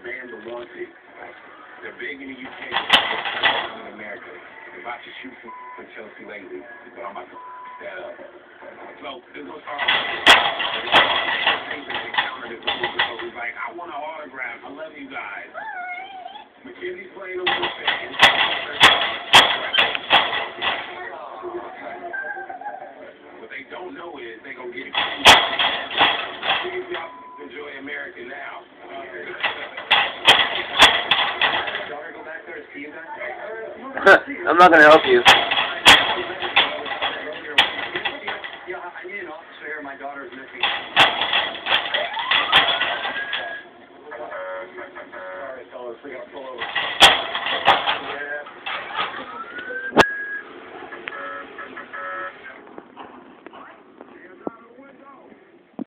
banned the wanted. They're big in the UK, in America. They're about to shoot for Chelsea lately, but I'm about to that up. So there's no start. He's like, I want an autograph. I love you guys. McKenzie's playing a little fan. What they don't know is they're going to get it. Please, y'all enjoy America now. I'm not going to help you. Yeah, I need an officer here. My daughter's missing. Sorry, fellas. We got to pull over.